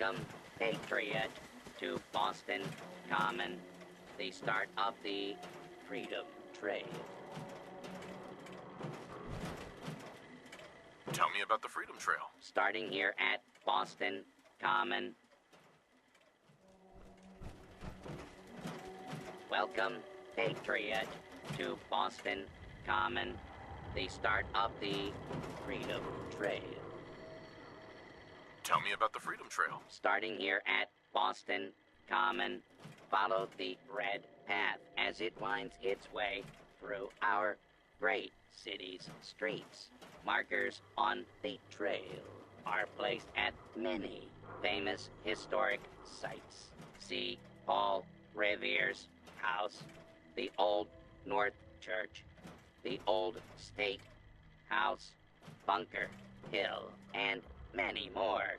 Welcome, Patriot, to Boston Common, the start of the Freedom Trail. Tell me about the Freedom Trail. Starting here at Boston Common. Welcome, Patriot, to Boston Common, the start of the Freedom Trail. Tell me about the Freedom Trail. Starting here at Boston Common, follow the red path as it winds its way through our great city's streets. Markers on the trail are placed at many famous historic sites. See Paul Revere's house, the Old North Church, the Old State House, Bunker Hill, and many more.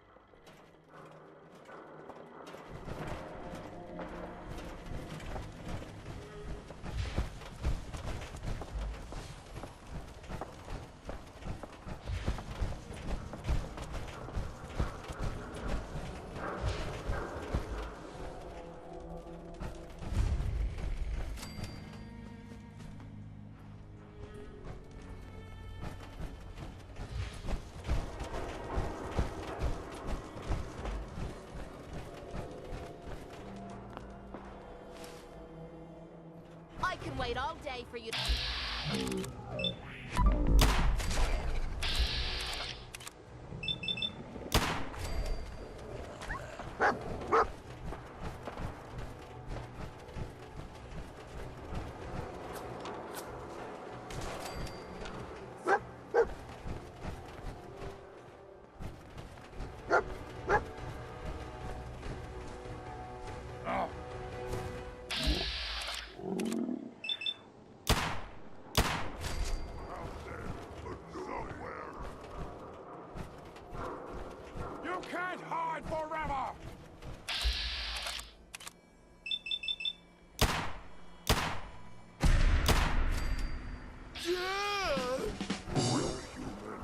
I can wait all day for you to... Can't hide forever! We're human.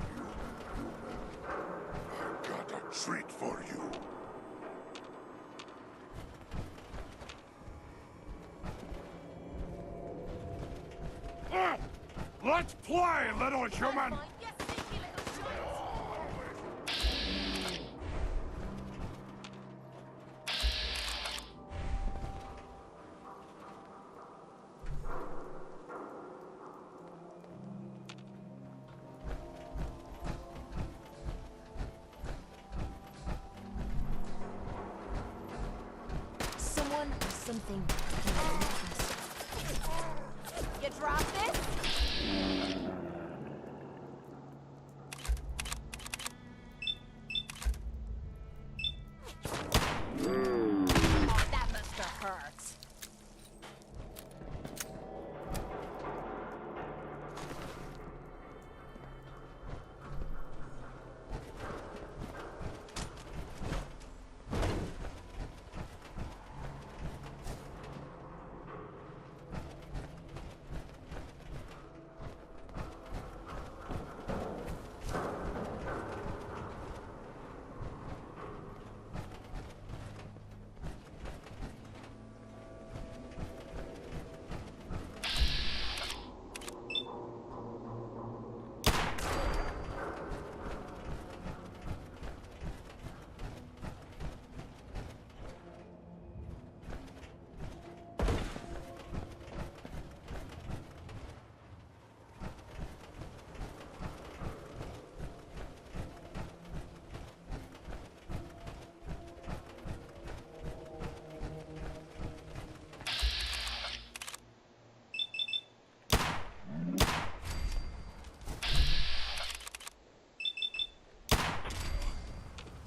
I got a treat for you. Let's play, little human! Someone or something. You drop this? Oh, that must have hurt.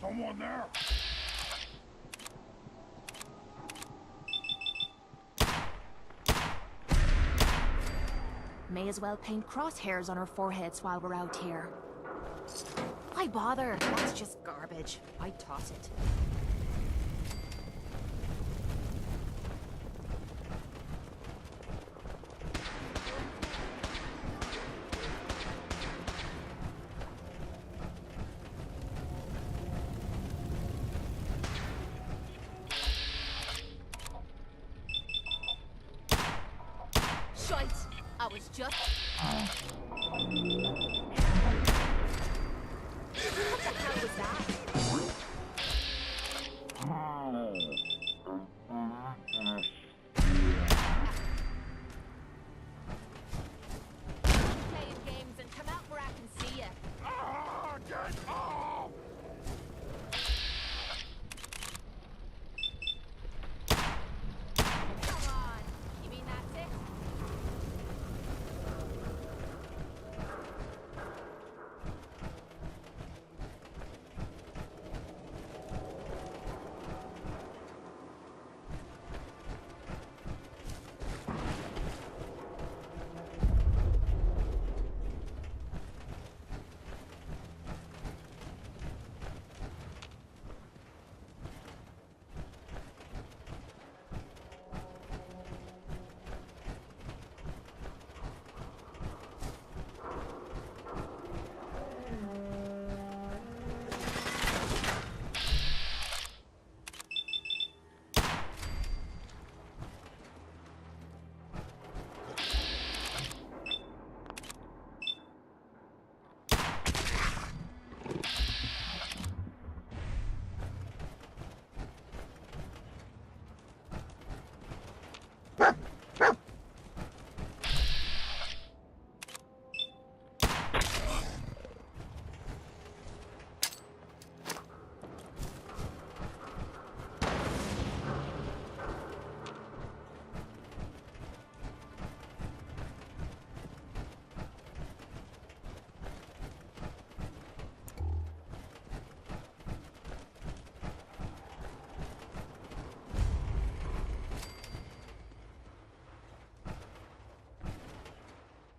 Someone there? May as well paint crosshairs on our foreheads while we're out here. Why bother? That's just garbage. I'd toss it. Shite! I was just... What the hell was that? Playing games and come out where I can see you. Ah, get off! Come on. You mean that's it?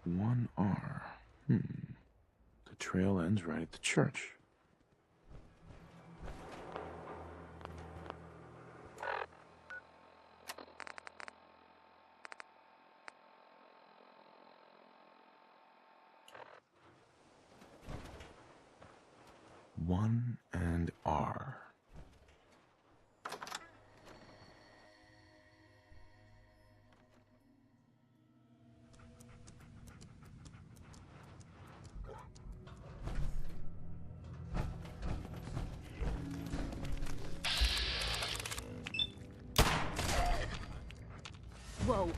One R. The trail ends right at the church. One and R. Whoa.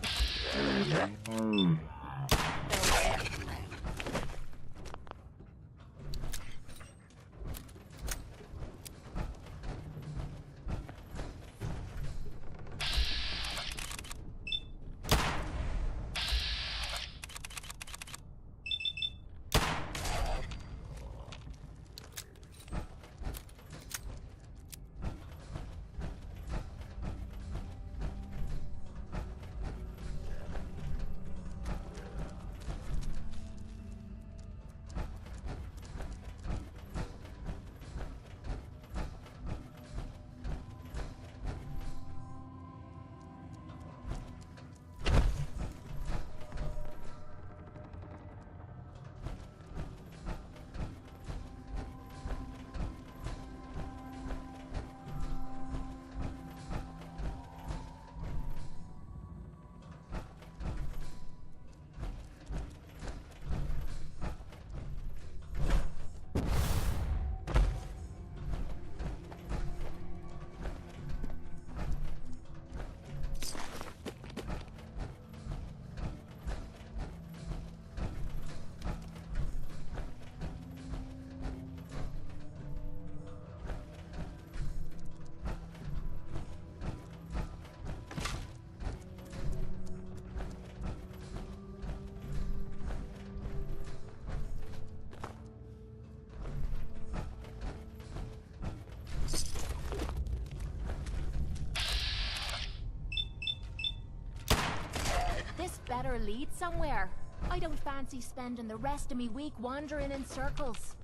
This better lead somewhere. I don't fancy spending the rest of me week wandering in circles.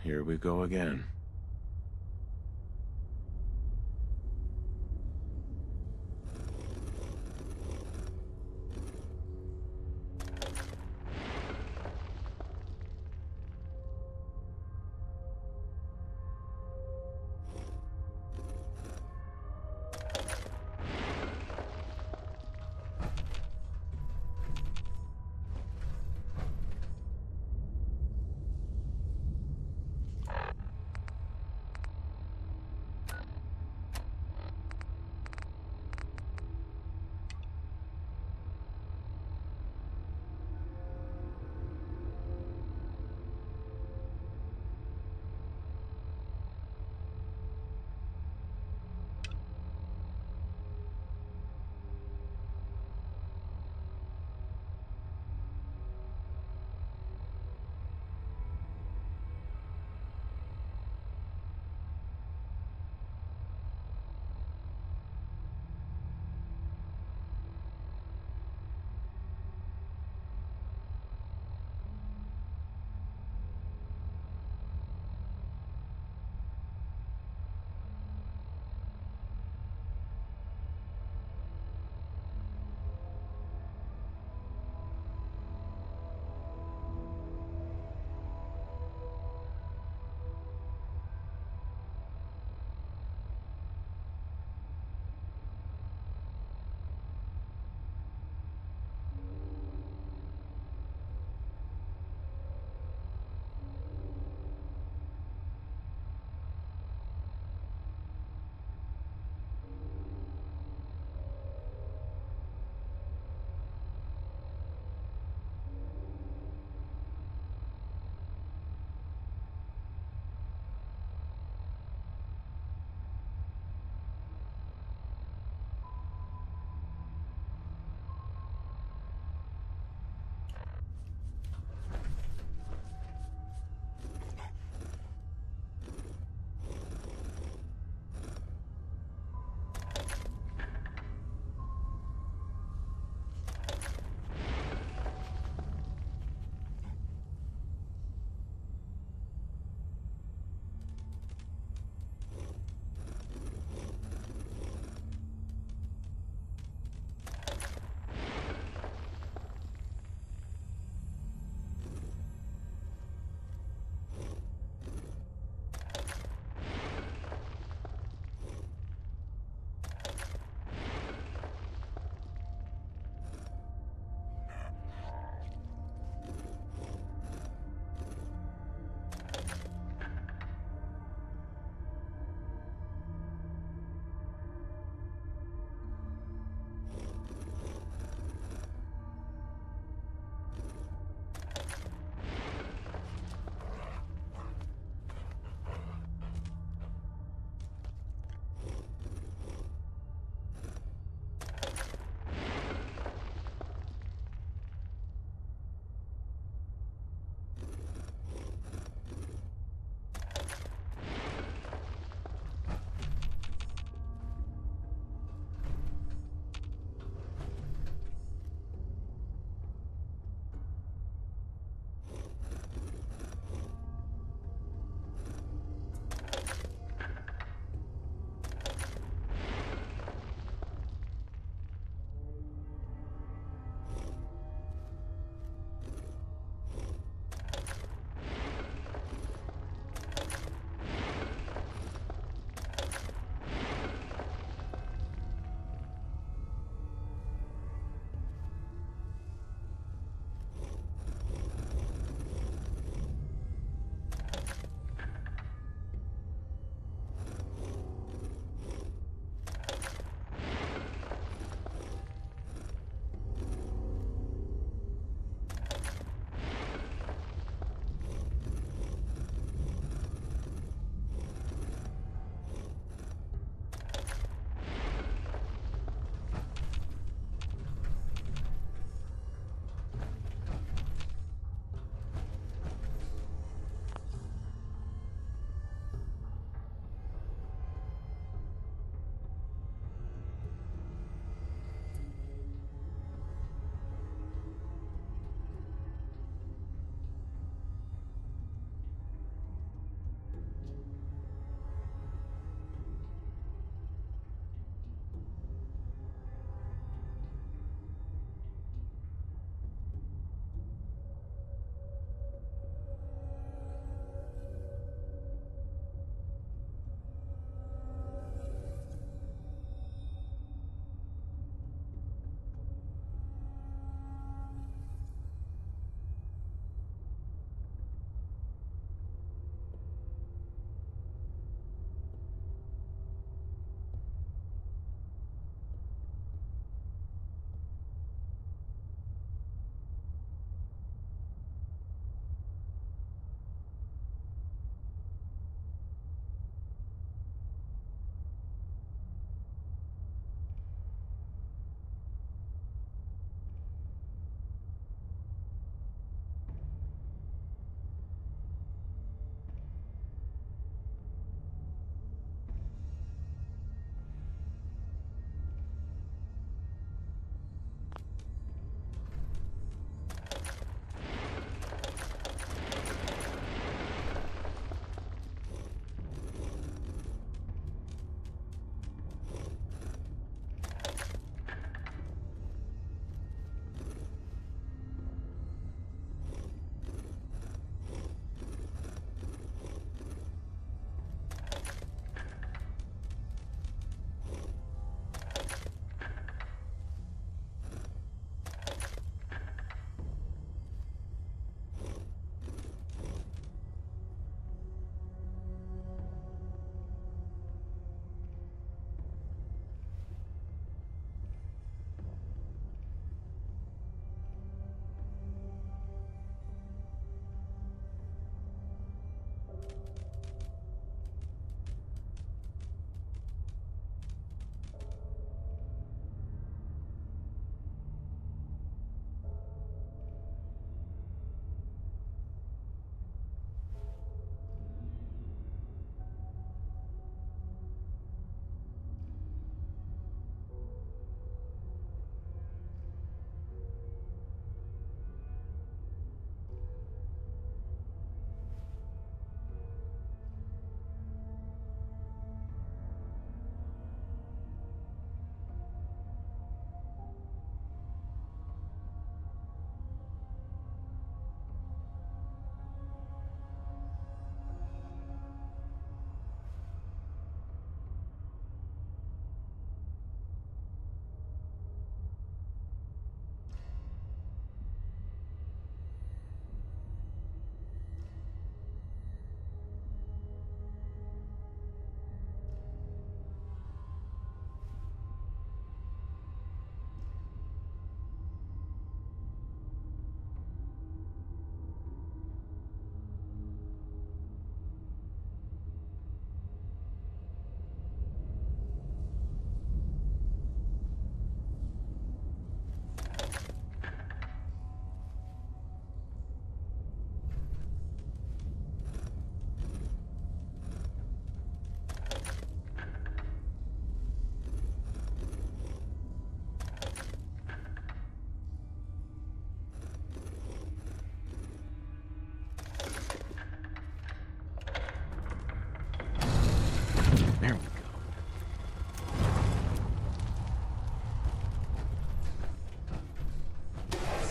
Here we go again.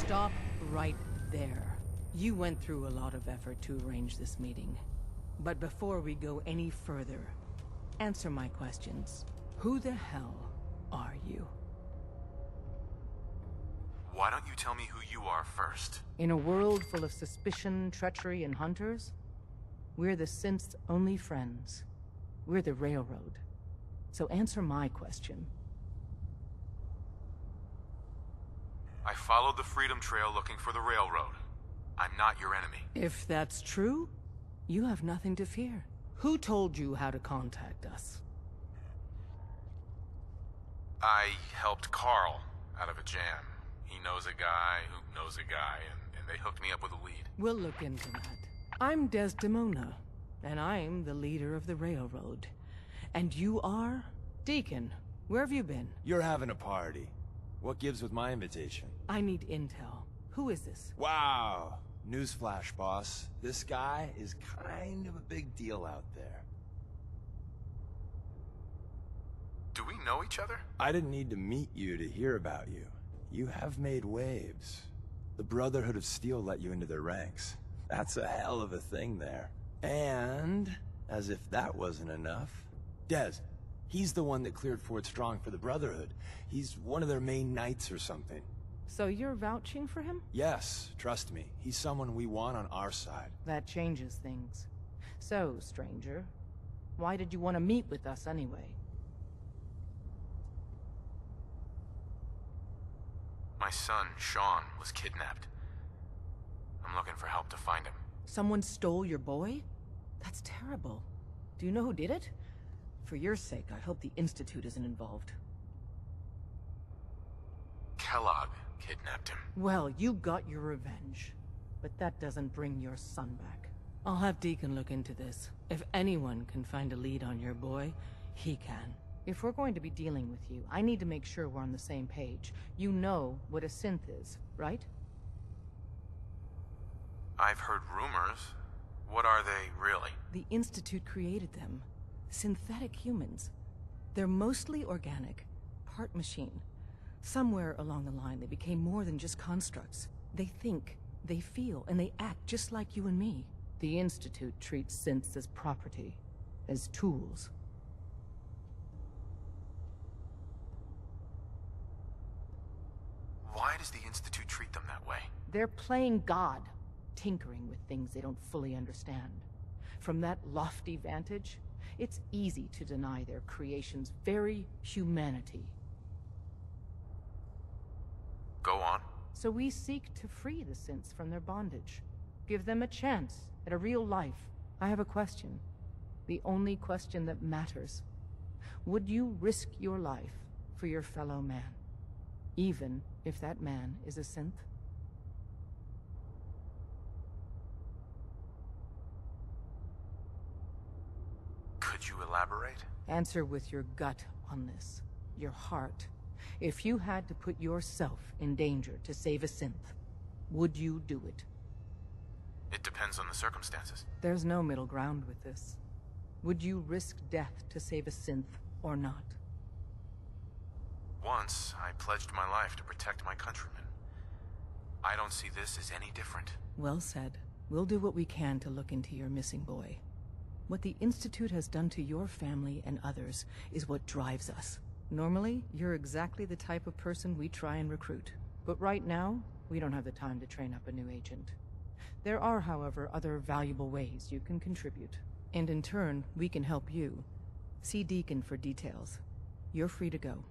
Stop right there. You went through a lot of effort to arrange this meeting. But before we go any further, answer my questions. Who the hell are you? Why don't you tell me who you are first? In a world full of suspicion, treachery, and hunters, we're the synth's only friends. We're the Railroad. So answer my question. I followed the Freedom Trail looking for the Railroad. I'm not your enemy. If that's true, you have nothing to fear. Who told you how to contact us? I helped Carl out of a jam. He knows a guy who knows a guy, and they hooked me up with a lead. We'll look into that. I'm Desdemona, and I'm the leader of the Railroad. And you are? Deacon, where have you been? You're having a party. What gives with my invitation? I need intel. Who is this? Wow. Newsflash, boss. This guy is kind of a big deal out there. Do we know each other? I didn't need to meet you to hear about you. You have made waves. The Brotherhood of Steel let you into their ranks. That's a hell of a thing there. And, as if that wasn't enough, Des, he's the one that cleared Fort Strong for the Brotherhood. He's one of their main knights or something. So you're vouching for him? Yes, trust me. He's someone we want on our side. That changes things. So, stranger, why did you want to meet with us anyway? My son, Sean, was kidnapped. I'm looking for help to find him. Someone stole your boy? That's terrible. Do you know who did it? For your sake, I hope the Institute isn't involved. Kellogg kidnapped him. Well, you got your revenge. But that doesn't bring your son back. I'll have Deacon look into this. If anyone can find a lead on your boy, he can. If we're going to be dealing with you, I need to make sure we're on the same page. You know what a synth is, right? I've heard rumors. What are they, really? The Institute created them. Synthetic humans. They're mostly organic, part machine. Somewhere along the line, they became more than just constructs. They think, they feel, and they act just like you and me. The Institute treats synths as property, as tools. Why does the Institute treat them that way? They're playing God, tinkering with things they don't fully understand. From that lofty vantage, it's easy to deny their creation's very humanity. Go on. So we seek to free the synths from their bondage. Give them a chance at a real life. I have a question. The only question that matters. Would you risk your life for your fellow man? Even if that man is a synth? Could you elaborate? Answer with your gut on this. Your heart. If you had to put yourself in danger to save a synth, would you do it? It depends on the circumstances. There's no middle ground with this. Would you risk death to save a synth or not? Once, I pledged my life to protect my countrymen. I don't see this as any different. Well said. We'll do what we can to look into your missing boy. What the Institute has done to your family and others is what drives us. Normally, you're exactly the type of person we try and recruit. But right now, we don't have the time to train up a new agent. There are, however, other valuable ways you can contribute. And in turn, we can help you. See Deacon for details. You're free to go.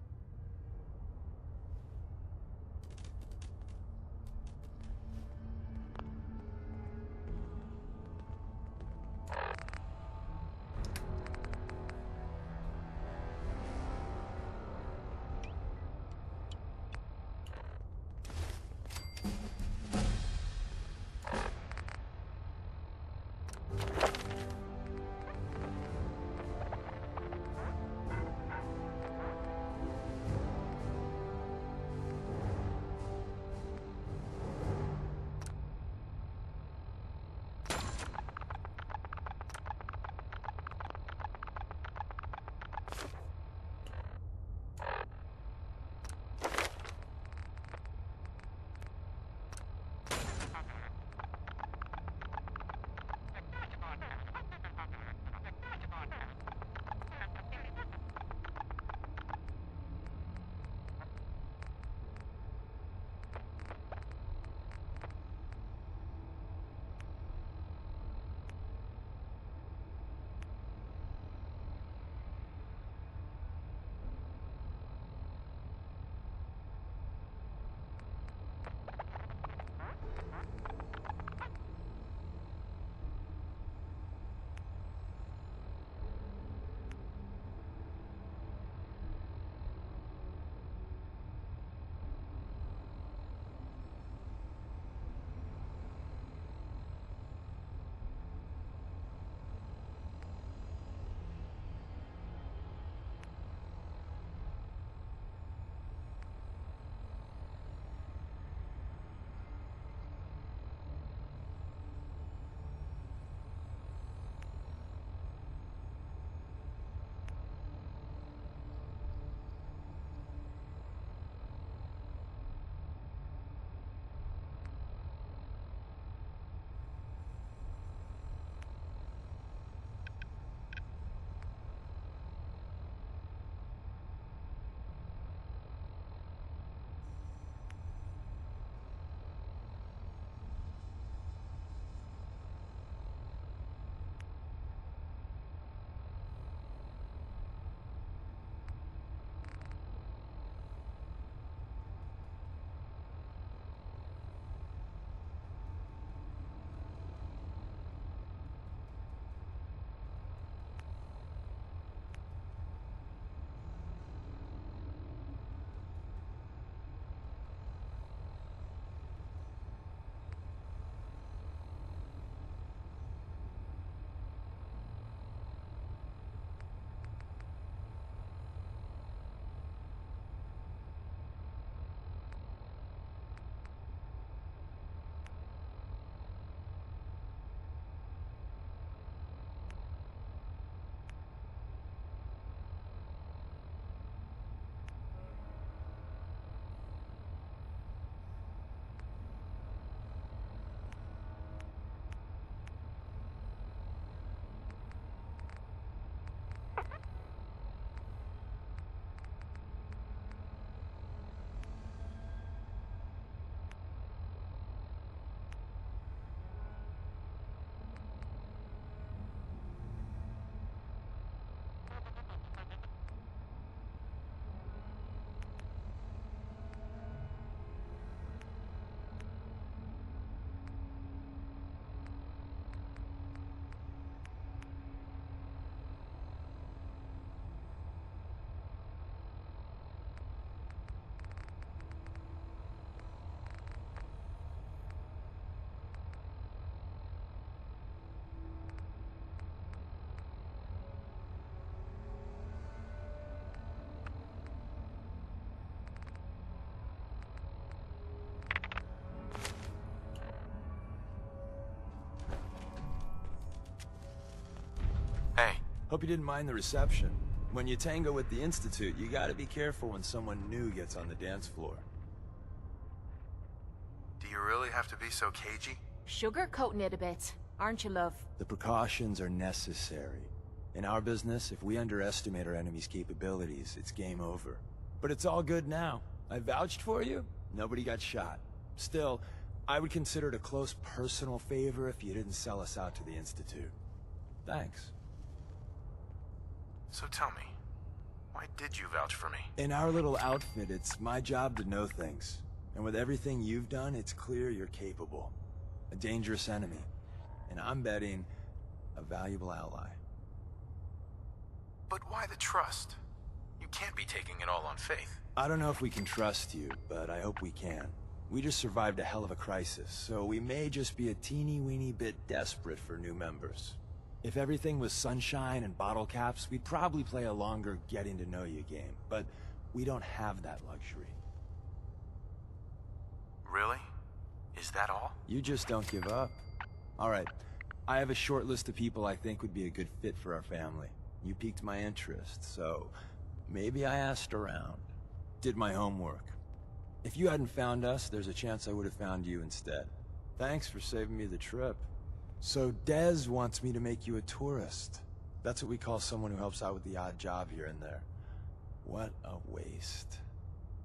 Hope you didn't mind the reception. When you tango with the Institute, you gotta be careful when someone new gets on the dance floor. Do you really have to be so cagey? Sugarcoating it a bit, aren't you, love? The precautions are necessary. In our business, if we underestimate our enemy's capabilities, it's game over. But it's all good now. I vouched for you. Nobody got shot. Still, I would consider it a close personal favor if you didn't sell us out to the Institute. Thanks. So tell me, why did you vouch for me? In our little outfit, it's my job to know things. And with everything you've done, it's clear you're capable. A dangerous enemy. And I'm betting a valuable ally. But why the trust? You can't be taking it all on faith. I don't know if we can trust you, but I hope we can. We just survived a hell of a crisis, so we may just be a teeny-weeny bit desperate for new members. If everything was sunshine and bottle caps, we'd probably play a longer getting-to-know-you game, but we don't have that luxury. Really? Is that all? You just don't give up. All right, I have a short list of people I think would be a good fit for our family. You piqued my interest, so maybe I asked around. Did my homework. If you hadn't found us, there's a chance I would have found you instead. Thanks for saving me the trip. So Dez wants me to make you a tourist. That's what we call someone who helps out with the odd job here and there. What a waste.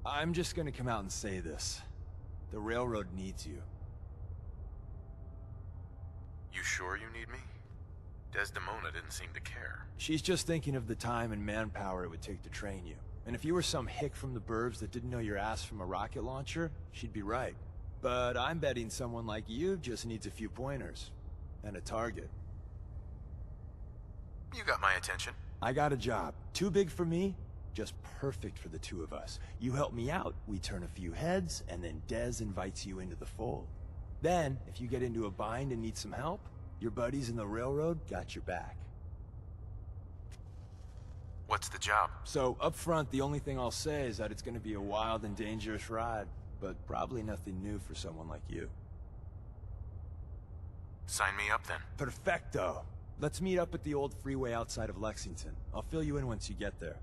I'm just gonna come out and say this. The railroad needs you. You sure you need me? Desdemona didn't seem to care. She's just thinking of the time and manpower it would take to train you. And if you were some hick from the burbs that didn't know your ass from a rocket launcher, she'd be right. But I'm betting someone like you just needs a few pointers. And a target. You got my attention. I got a job. Too big for me, just perfect for the two of us. You help me out, we turn a few heads, and then Dez invites you into the fold. Then, if you get into a bind and need some help, your buddies in the railroad got your back. What's the job? So, up front, the only thing I'll say is that it's gonna be a wild and dangerous ride, but probably nothing new for someone like you. Sign me up then. Perfecto. Let's meet up at the old freeway outside of Lexington. I'll fill you in once you get there.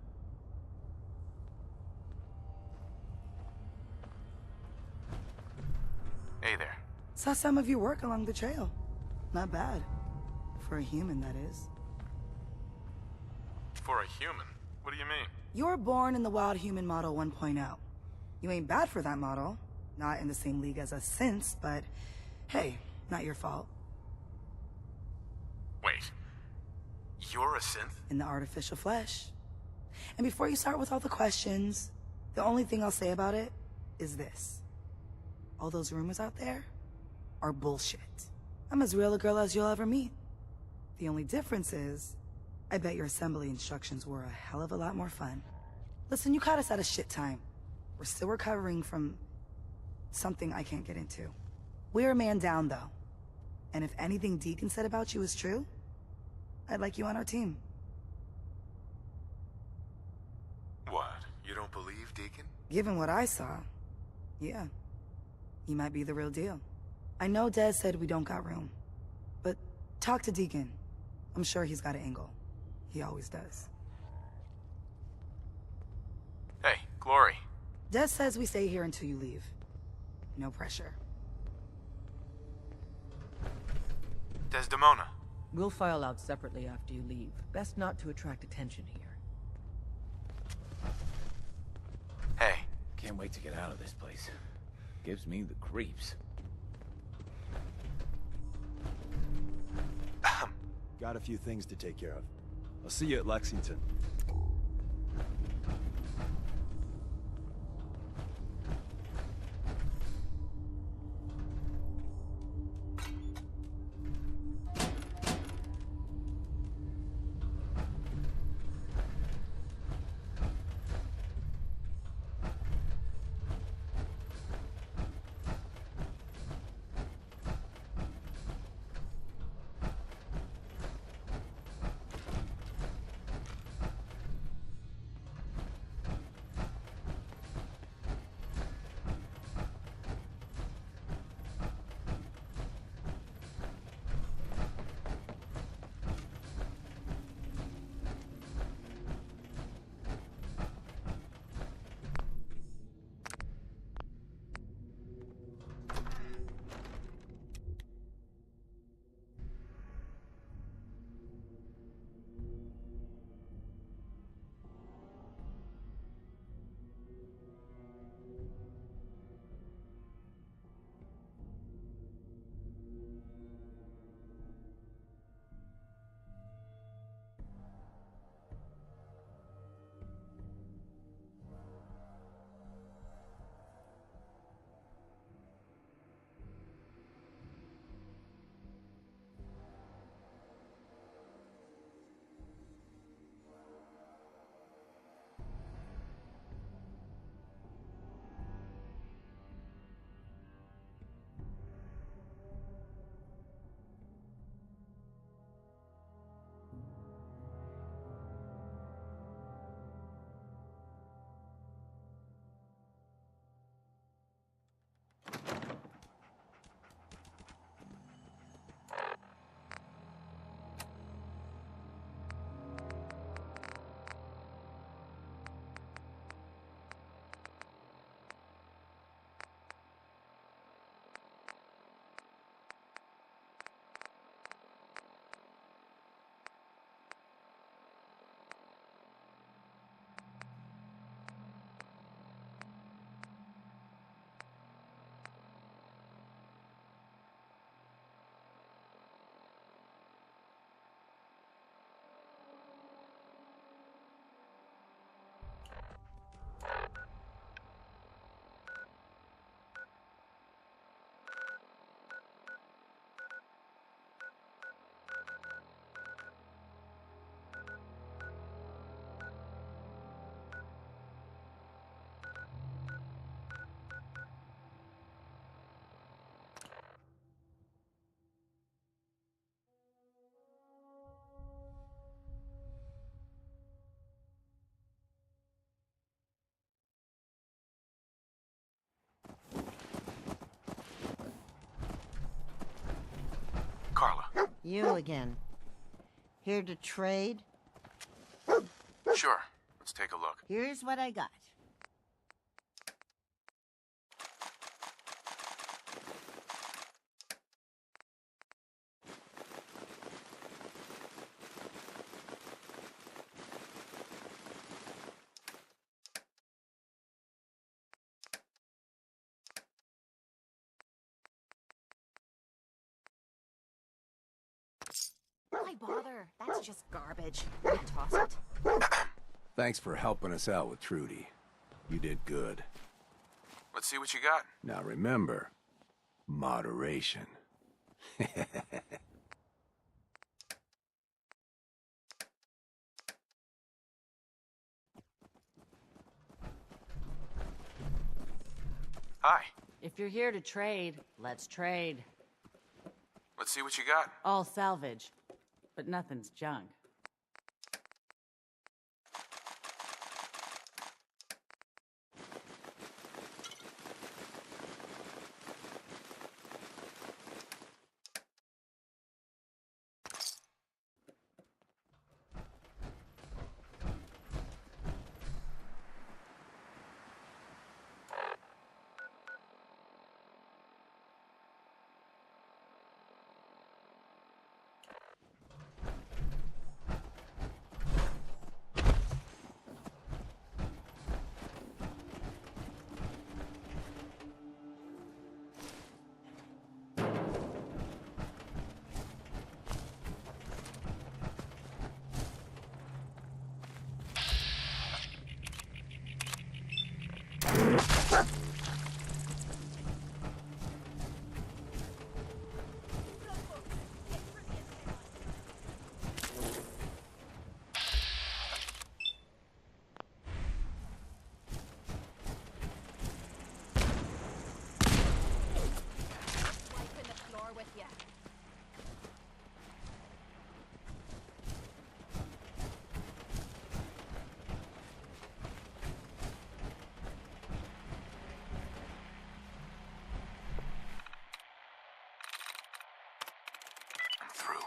Hey there. Saw some of your work along the trail. Not bad. For a human, that is. For a human? What do you mean? You were born in the Wild Human Model 1.0. You ain't bad for that model. Not in the same league as us since, but hey, not your fault. Wait. You're a synth? In the artificial flesh. And before you start with all the questions, the only thing I'll say about it is this. All those rumors out there are bullshit. I'm as real a girl as you'll ever meet. The only difference is, I bet your assembly instructions were a hell of a lot more fun. Listen, you caught us at a shit time. We're still recovering from something I can't get into. We're a man down, though. And if anything Deacon said about you is true, I'd like you on our team. What? You don't believe Deacon? Given what I saw, yeah. He might be the real deal. I know Dez said we don't got room, but talk to Deacon. I'm sure he's got an angle. He always does. Hey, Glory. Dez says we stay here until you leave. No pressure. Desdemona. We'll file out separately after you leave. Best not to attract attention here. Hey. Can't wait to get out of this place. Gives me the creeps. Got a few things to take care of. I'll see you at Lexington. You again. Here to trade? Sure. Let's take a look. Here's what I got. Why bother? That's just garbage. I toss it. Thanks for helping us out with Trudy. You did good. Let's see what you got. Now remember, moderation. Hi. If you're here to trade, let's trade. Let's see what you got. All salvage, but nothing's junk. Through.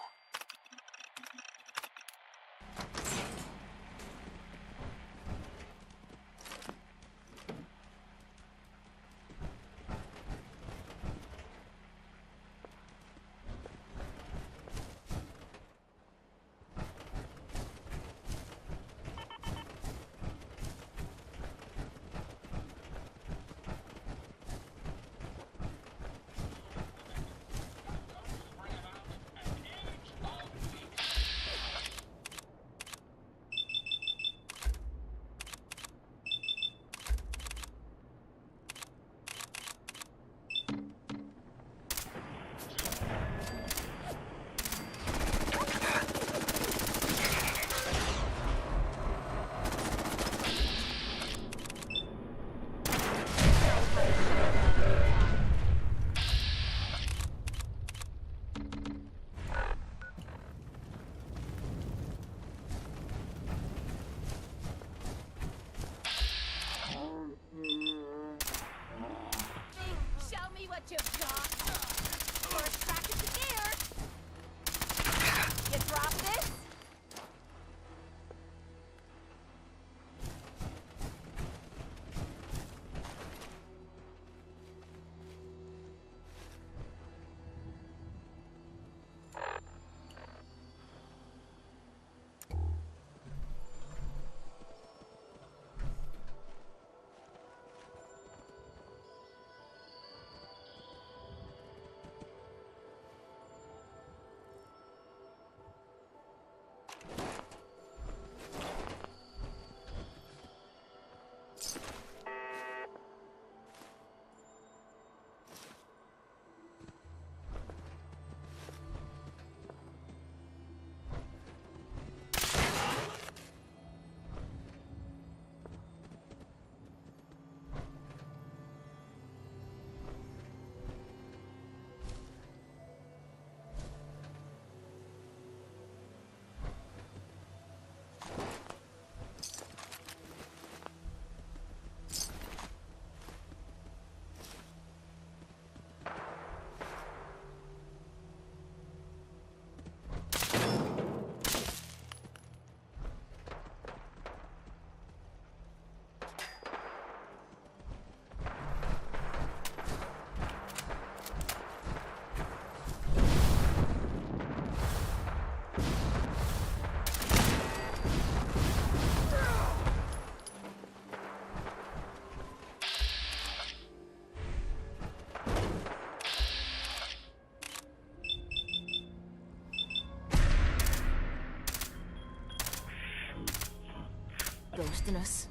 blasting us.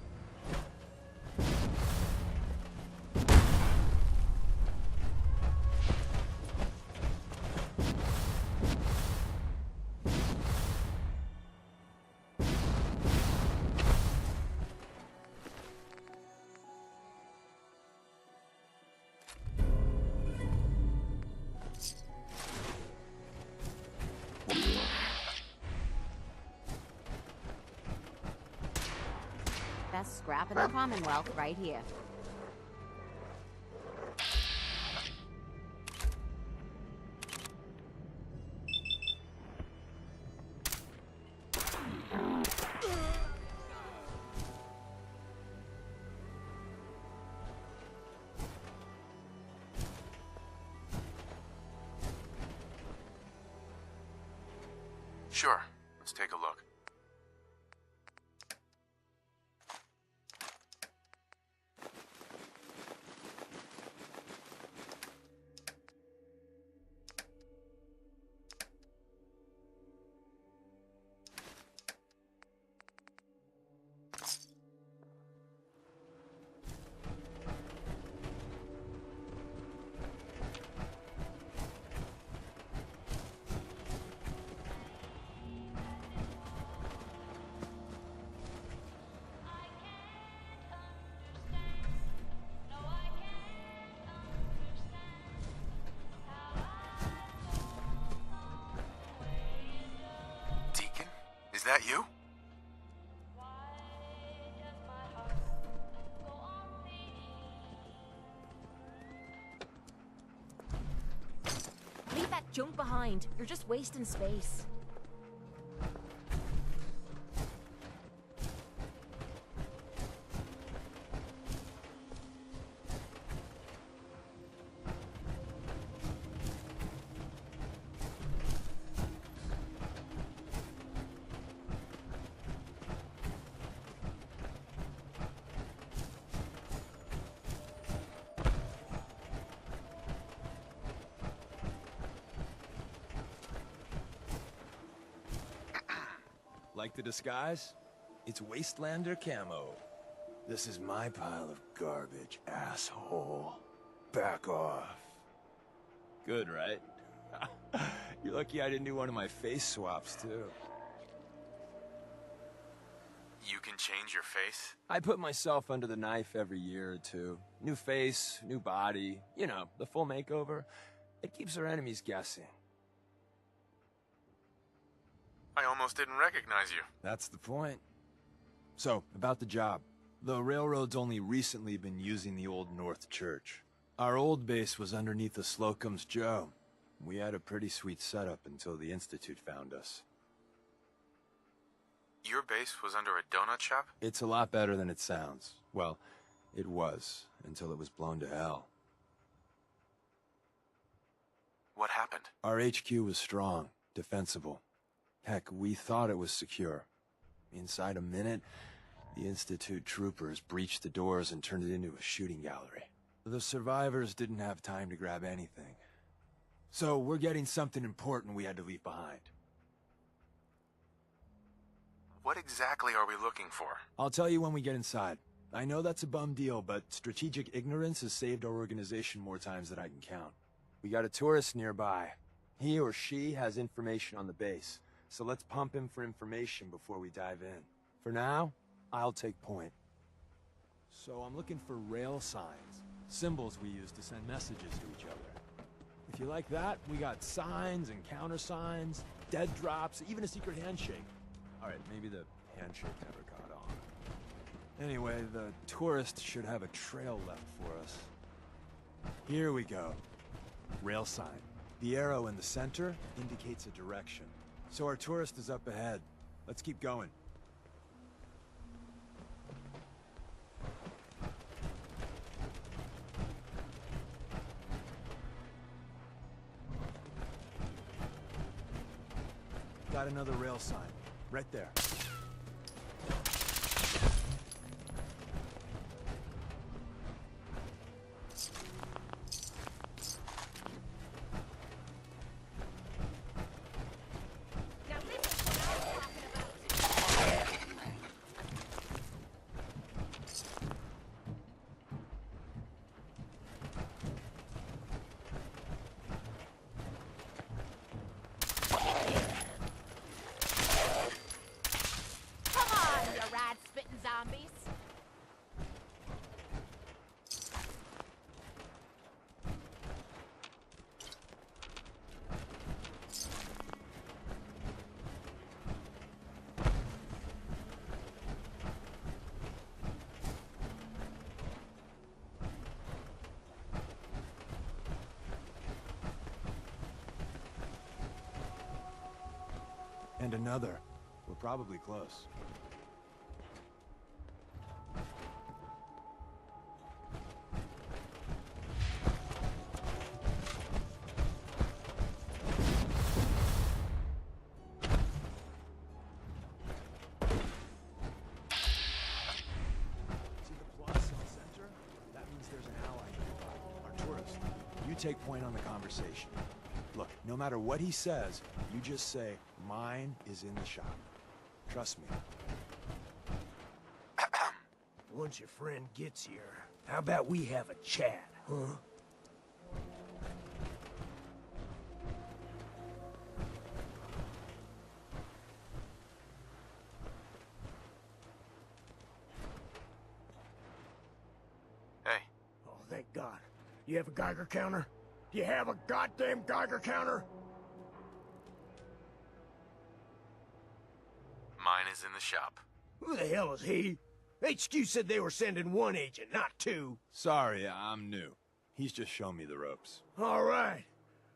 Best scrap in the Commonwealth right here. Sure. Let's take a look. Is that you? Leave that junk behind. You're just wasting space. Like the disguise? It's Wastelander camo. This is my pile of garbage, asshole. Back off. Good, right? You're lucky I didn't do one of my face swaps, too. You can change your face? I put myself under the knife every year or two. New face, new body, you know, the full makeover. It keeps our enemies guessing. I almost didn't recognize you. That's the point. So, about the job. The railroad's only recently been using the Old North Church. Our old base was underneath the Slocum's Joe. We had a pretty sweet setup until the Institute found us. Your base was under a donut shop? It's a lot better than it sounds. Well, it was, until it was blown to hell. What happened? Our HQ was strong, defensible. Heck, we thought it was secure. Inside a minute, the Institute troopers breached the doors and turned it into a shooting gallery. The survivors didn't have time to grab anything. So we're getting something important we had to leave behind. What exactly are we looking for? I'll tell you when we get inside. I know that's a bum deal, but strategic ignorance has saved our organization more times than I can count. We got a tourist nearby. He or she has information on the base. So let's pump him for information before we dive in. For now, I'll take point. So I'm looking for rail signs, symbols we use to send messages to each other. If you like that, we got signs and countersigns, dead drops, even a secret handshake. All right, maybe the handshake never got on. Anyway, the tourist should have a trail left for us. Here we go. Rail sign. The arrow in the center indicates a direction. So our tourist is up ahead. Let's keep going. Got another rail sign. Right there. And another. We're probably close. Take point on the conversation. Look, no matter what he says, you just say, mine is in the shop. Trust me. Once your friend gets here, how about we have a chat, huh? Hey. Oh, thank God. You have a Geiger counter? Do you have a goddamn Geiger counter? Mine is in the shop. Who the hell is he? HQ said they were sending one agent, not two. Sorry, I'm new. He's just shown me the ropes. All right.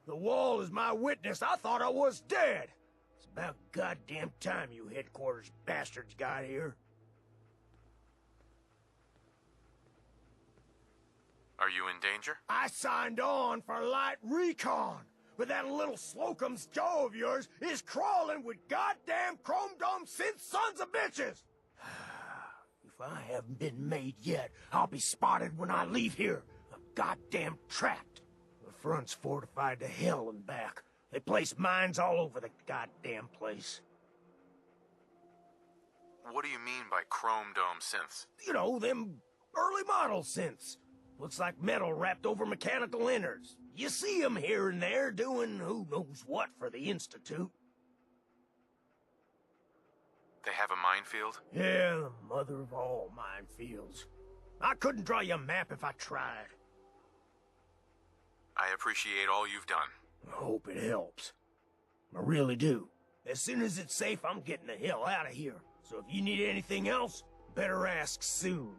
The wall is my witness. I thought I was dead. It's about goddamn time you headquarters bastards got here. Are you in danger? I signed on for light recon, but that little Slocum's Joe of yours is crawling with goddamn chrome dome synth sons of bitches! If I haven't been made yet, I'll be spotted when I leave here. I'm goddamn trapped. The front's fortified to hell and back. They place mines all over the goddamn place. What do you mean by chrome dome synths? You know, them early model synths. Looks like metal wrapped over mechanical innards. You see them here and there doing who knows what for the Institute. They have a minefield? Yeah, the mother of all minefields. I couldn't draw you a map if I tried. I appreciate all you've done. I hope it helps. I really do. As soon as it's safe, I'm getting the hell out of here. So if you need anything else, better ask soon.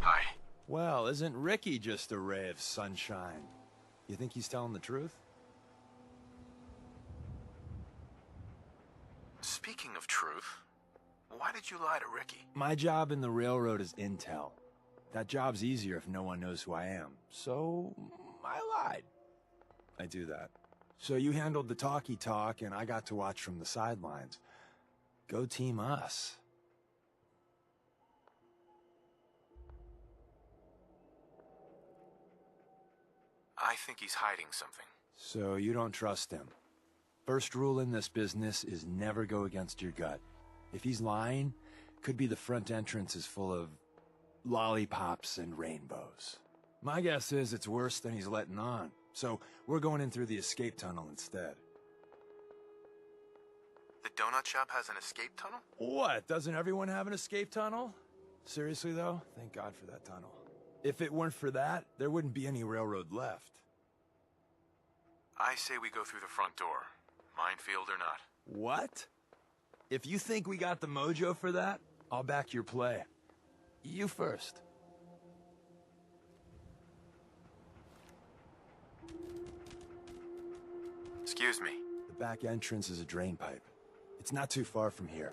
Hi. Well, isn't Ricky just a ray of sunshine? You think he's telling the truth? Speaking of truth, why did you lie to Ricky? My job in the railroad is intel. That job's easier if no one knows who I am. So, I lied. I do that. So you handled the talkie talk, and I got to watch from the sidelines. Go team us. I think he's hiding something. So you don't trust him. First rule in this business is never go against your gut. If he's lying, could be the front entrance is full of lollipops and rainbows. My guess is it's worse than he's letting on. So we're going in through the escape tunnel instead. The donut shop has an escape tunnel? What? Doesn't everyone have an escape tunnel? Seriously though, thank God for that tunnel. If it weren't for that, there wouldn't be any railroad left. I say we go through the front door, minefield or not. What? If you think we got the mojo for that, I'll back your play. You first. Excuse me. The back entrance is a drain pipe. It's not too far from here.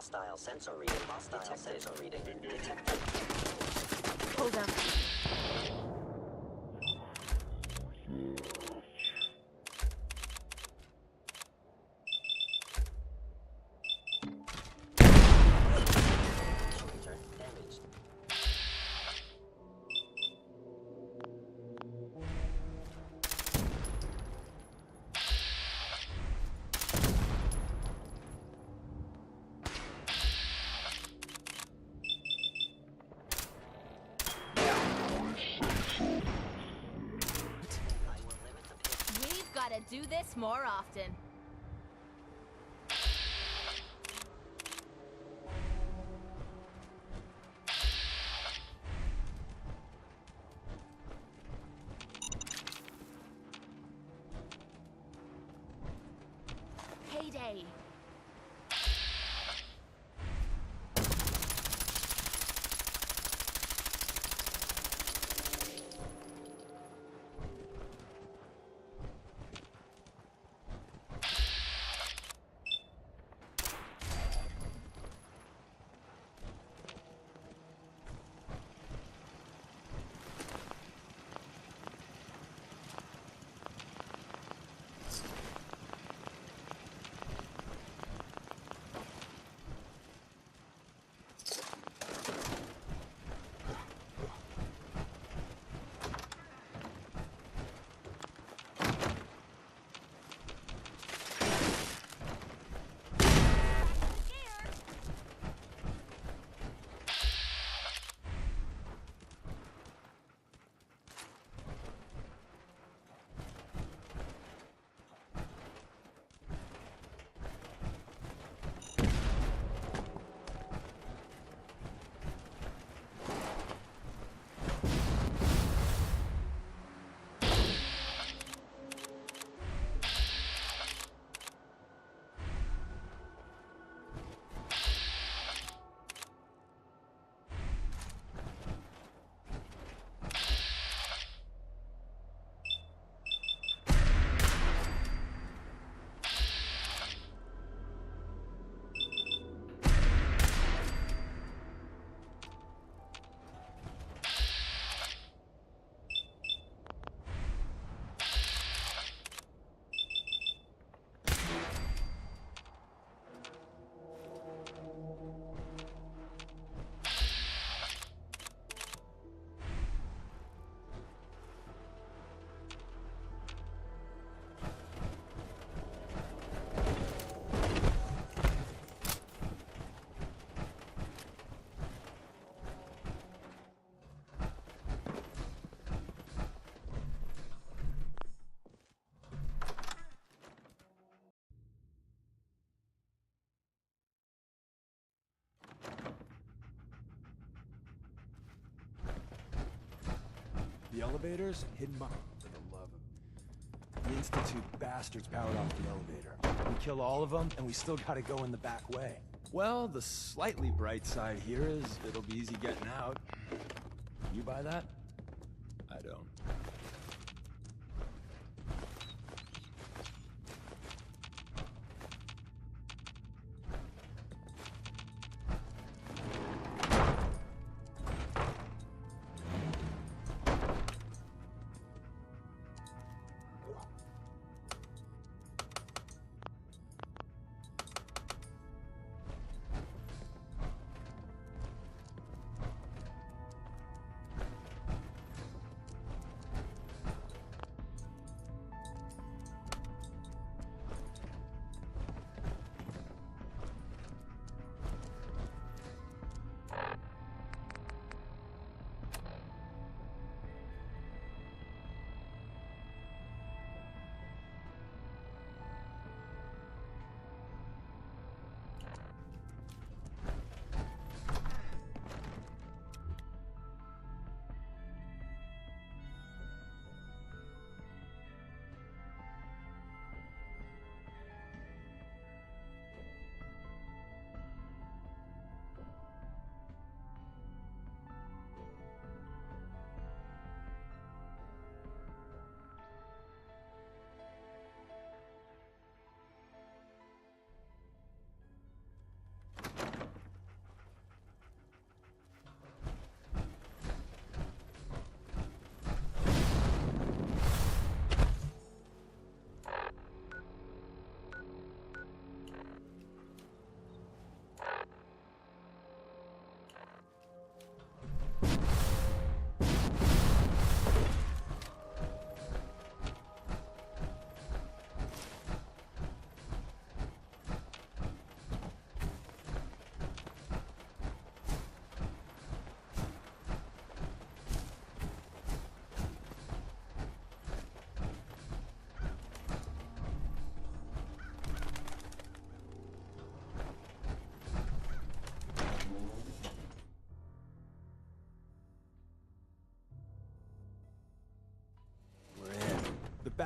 Hostile sensor reading. Hostile sensor reading. Detected. Hold up. Gotta do this more often. Payday. The elevators? Hidden behind, for the love of... The Institute bastards powered off the elevator. We kill all of them, and we still gotta go in the back way. Well, the slightly bright side here is it'll be easy getting out. You buy that? I don't.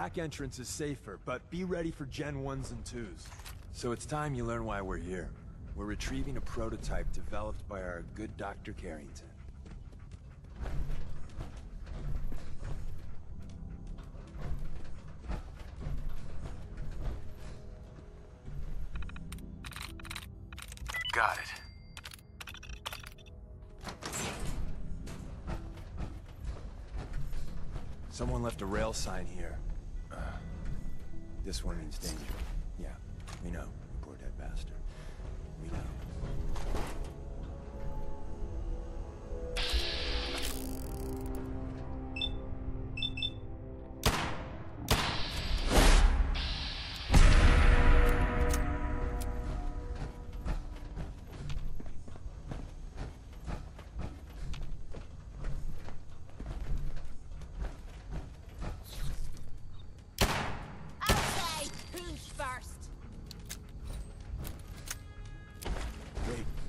back entrance is safer, but be ready for Gen 1s and 2s. So it's time you learn why we're here. We're retrieving a prototype developed by our good Dr. Carrington. Got it. Someone left a rail sign here. This one means danger. Yeah, we know. Poor dead bastard. We know.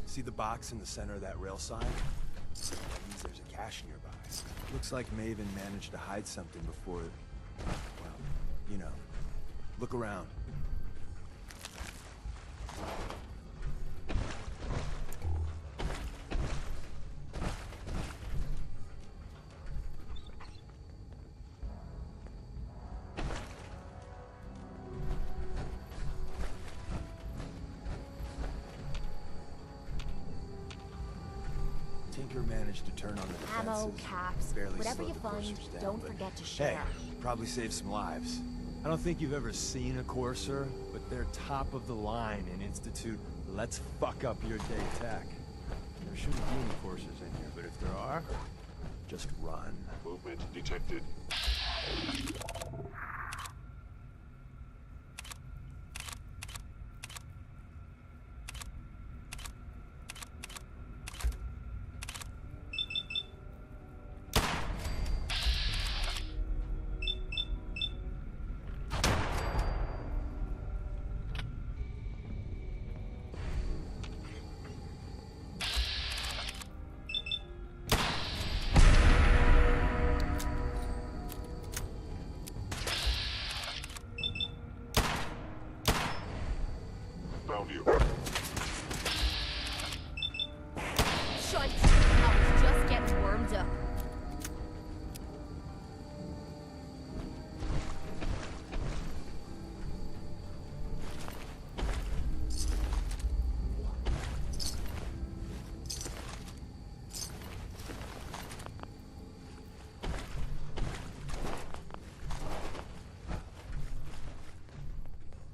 See the box in the center of that rail sign? That means there's a cache nearby. Looks like Maven managed to hide something before... well, you know. Look around. Tinker managed to turn on the defenses. Ammo, caps, barely whatever slowed you the find, coursers down, don't but forget to share. Hey, probably saved some lives. I don't think you've ever seen a courser, but they're top of the line in Institute let's fuck up your day tech. There shouldn't be any coursers in here, but if there are, just run. Movement detected. Found you. Shite! I was just getting warmed up.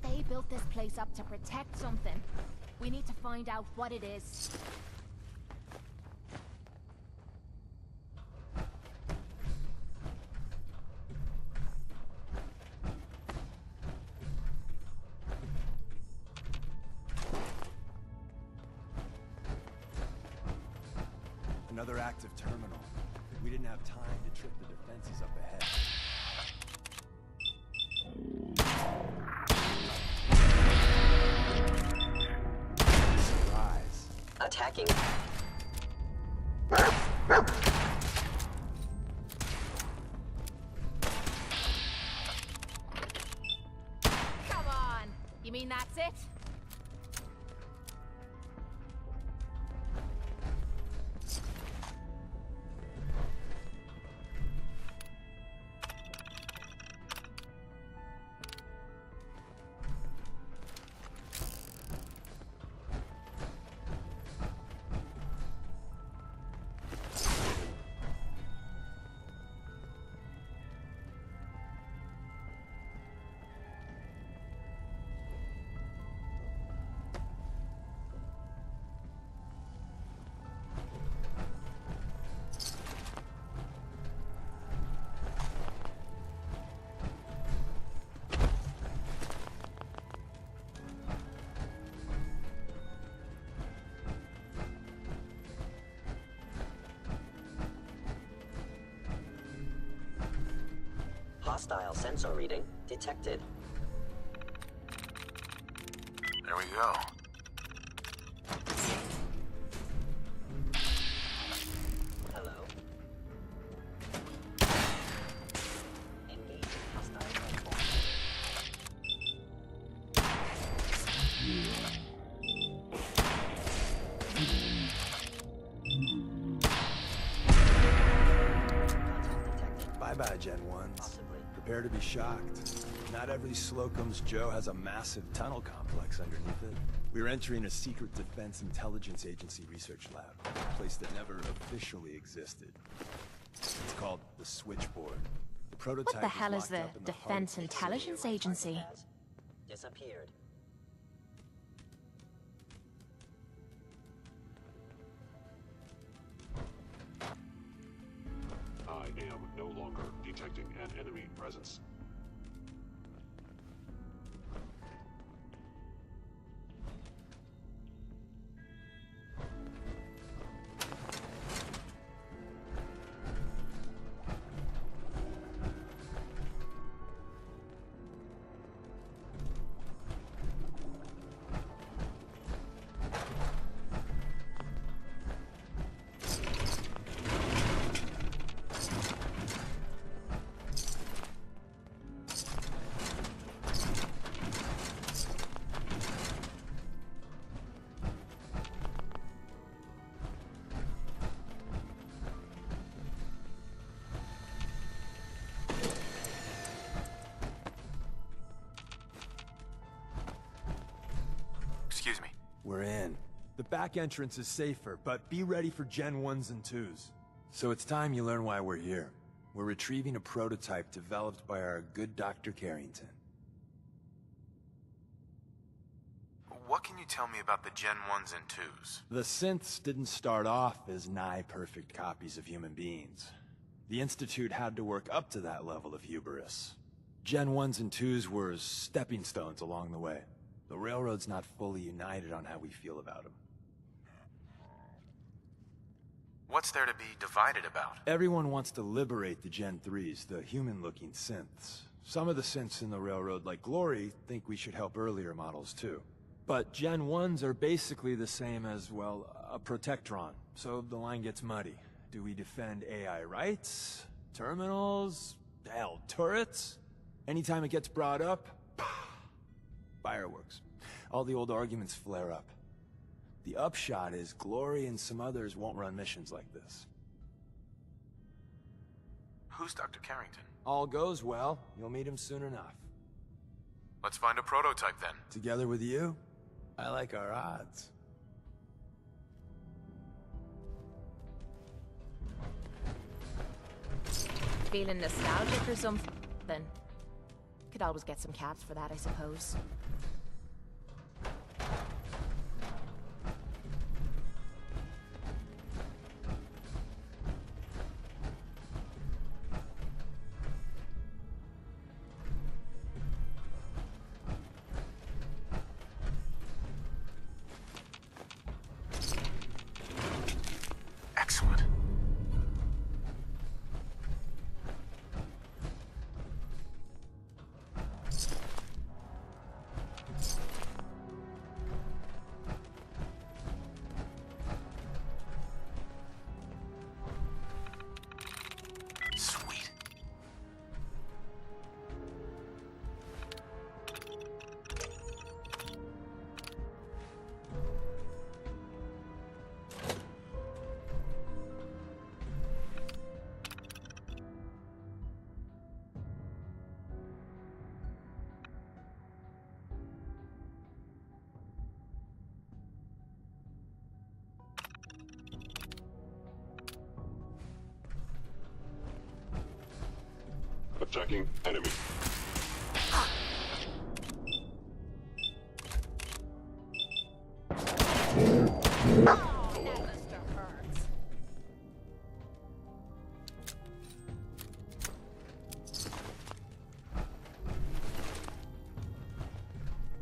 They built this place up to protect something. We need to find out what it is. Another active terminal. We didn't have time to trip the defenses up ahead. Surprise. Attacking. Come on! You mean that's it? Hostile sensor reading detected. There we go. Hello. Engaging hostile reinforcements. about it, Gen 1s. Prepare to be shocked. Not every Slocum's Joe has a massive tunnel complex underneath it. We're entering a secret Defense Intelligence Agency research lab, a place that never officially existed. It's called the Switchboard. The prototype What the hell is locked the up in the heart Defense of the Intelligence Agency? Disappeared. I am no longer detecting an enemy presence. Excuse me. We're in. The back entrance is safer, but be ready for Gen 1s and 2s. So it's time you learn why we're here. We're retrieving a prototype developed by our good Dr. Carrington. What can you tell me about the Gen 1s and 2s? The synths didn't start off as nigh-perfect copies of human beings. The Institute had to work up to that level of hubris. Gen 1s and 2s were stepping stones along the way. The Railroad's not fully united on how we feel about them. What's there to be divided about? Everyone wants to liberate the Gen 3s, the human-looking synths. Some of the synths in the Railroad, like Glory, think we should help earlier models too. But Gen 1s are basically the same as, well, a Protectron. So the line gets muddy. Do we defend AI rights? Terminals? Hell, turrets? Anytime it gets brought up, fireworks. All the old arguments flare up. The upshot is Glory and some others won't run missions like this. Who's Dr. Carrington? All goes well, you'll meet him soon enough. Let's find a prototype then. Together with you? I like our odds. Feeling nostalgic or something? Could always get some cabs for that, I suppose. Excellent. Sweet. Attacking enemy.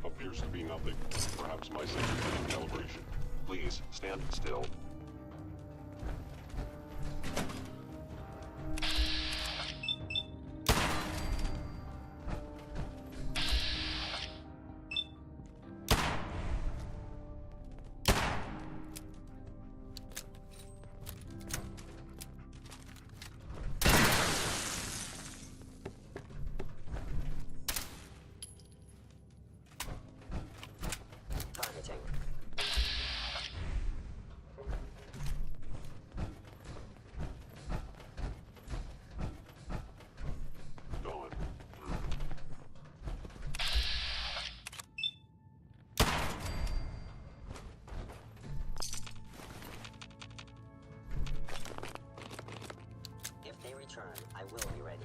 Appears to be nothing. Perhaps my sensor calibration. Please stand still. Targeting. return, I will be ready.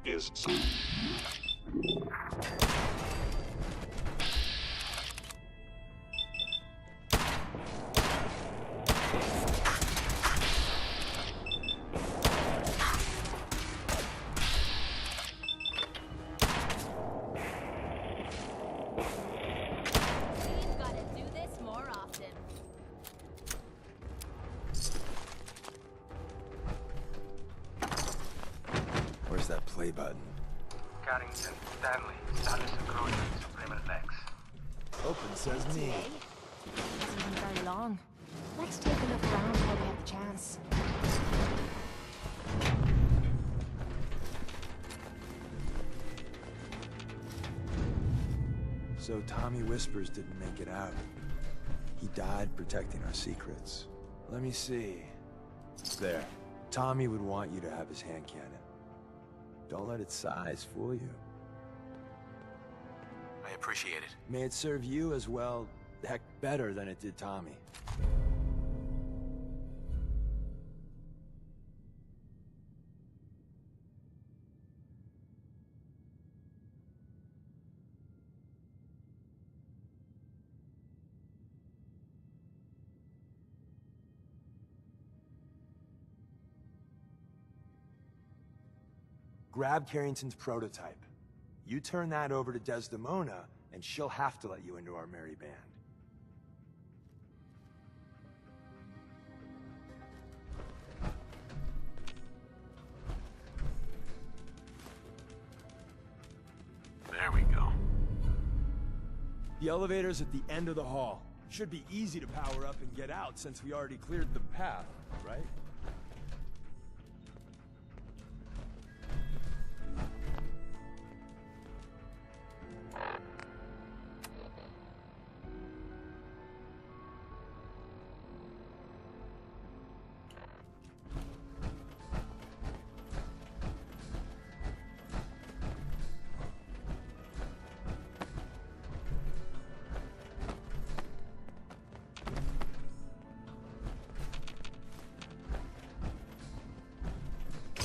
Is We've got to do this more often. Where's that play button? Carrington, Stanley, status encroachment, Supreme Lex. Open says me. Today? Isn't even very long. Let's take a look around while we have the chance. So Tommy Whispers didn't make it out. He died protecting our secrets. Let me see. There. Tommy would want you to have his hand cannon. Don't let its size fool you. I appreciate it. May it serve you as well, heck, better than it did Tommy. Grab Carrington's prototype. You turn that over to Desdemona, and she'll have to let you into our merry band. There we go. The elevator's at the end of the hall. Should be easy to power up and get out since we already cleared the path, right?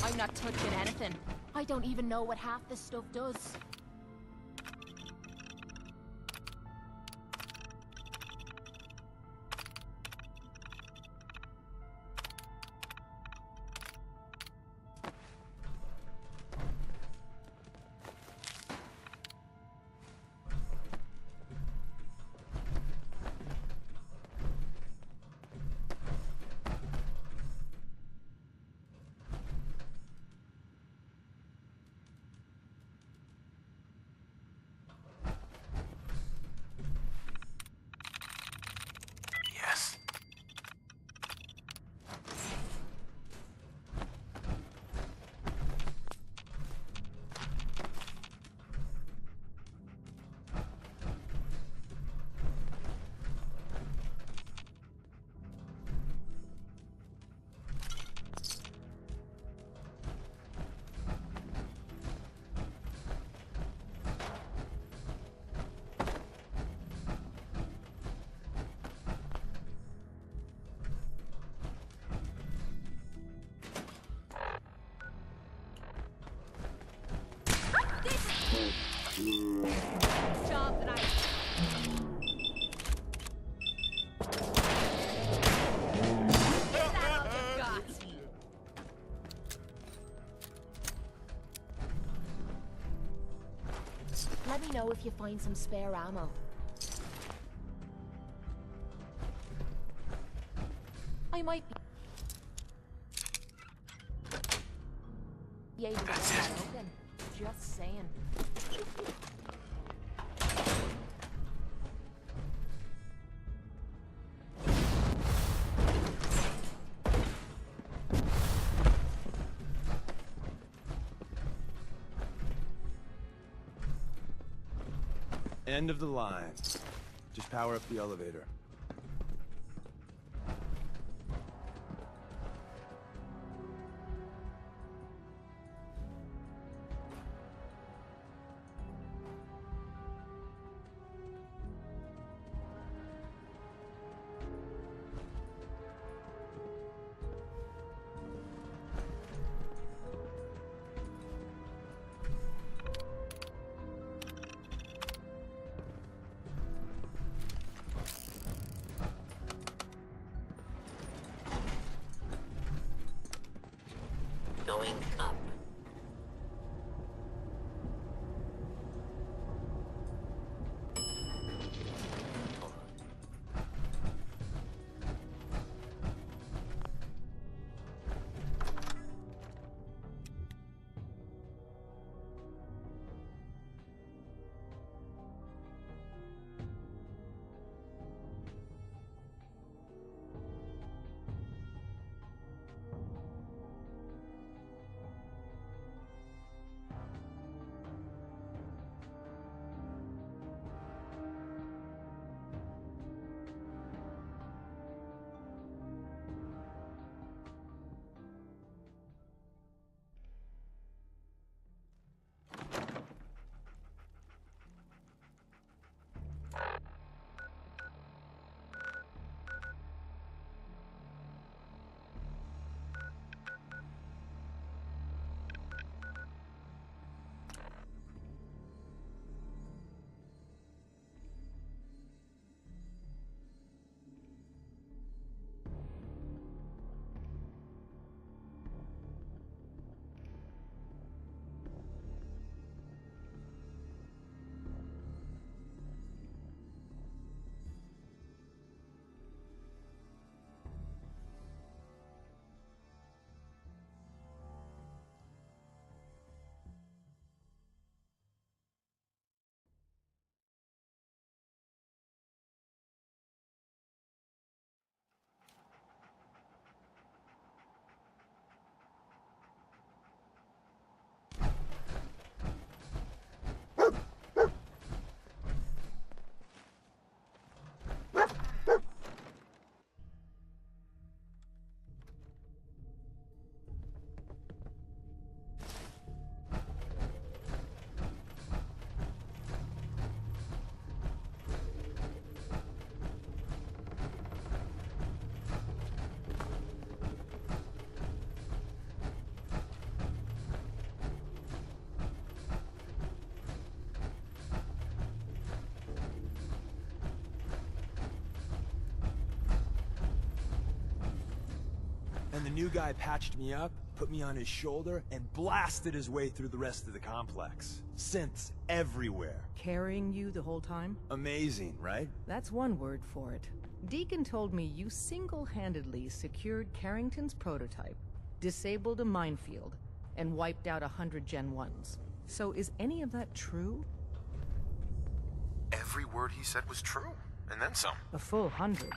I'm not touching anything. I don't even know what half this stuff does. Yes. Job that I... Get that all you've got. Let me know if you find some spare ammo. I might be able to get that open. Just saying. End of the line. Just power up the elevator. Going up. And the new guy patched me up, put me on his shoulder, and blasted his way through the rest of the complex. Synths everywhere. Carrying you the whole time? Amazing, right? That's one word for it. Deacon told me you single-handedly secured Carrington's prototype, disabled a minefield, and wiped out 100 Gen 1s. So is any of that true? Every word he said was true, and then some. A full 100.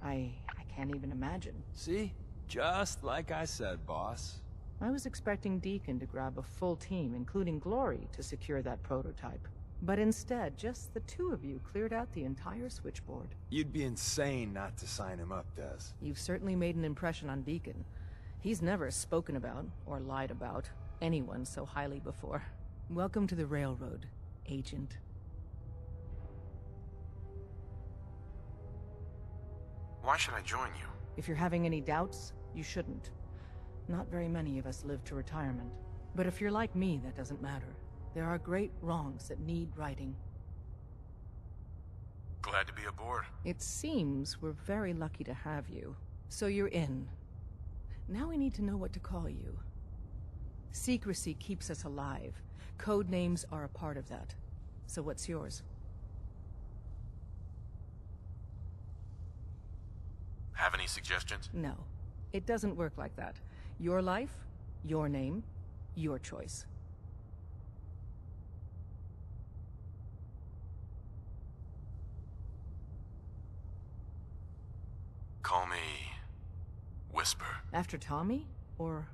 I can't even imagine. See? Just like I said, boss. I was expecting Deacon to grab a full team, including Glory, to secure that prototype. But instead, just the two of you cleared out the entire switchboard. You'd be insane not to sign him up, Des. You've certainly made an impression on Deacon. He's never spoken about, or lied about, anyone so highly before. Welcome to the Railroad, Agent. Why should I join you? If you're having any doubts, you shouldn't. Not very many of us live to retirement. But if you're like me, that doesn't matter. There are great wrongs that need righting. Glad to be aboard. It seems we're very lucky to have you. So you're in. Now we need to know what to call you. Secrecy keeps us alive. Code names are a part of that. So what's yours? Have any suggestions? No. It doesn't work like that. Your life, your name, your choice. Call me Whisper. After Tommy? Or...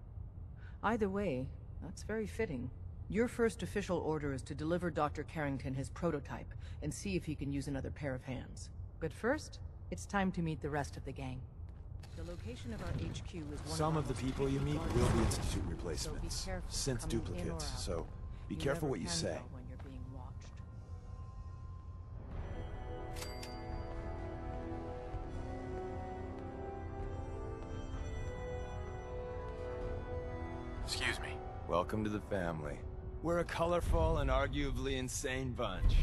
Either way, that's very fitting. Your first official order is to deliver Dr. Carrington his prototype and see if he can use another pair of hands. But first, it's time to meet the rest of the gang. The location of our HQ is one Some of the people you meet will be Institute replacements, So be careful synth coming in or duplicates, out. so be You careful never what you can say. tell when you're being watched. Excuse me. Welcome to the family. We're a colorful and arguably insane bunch.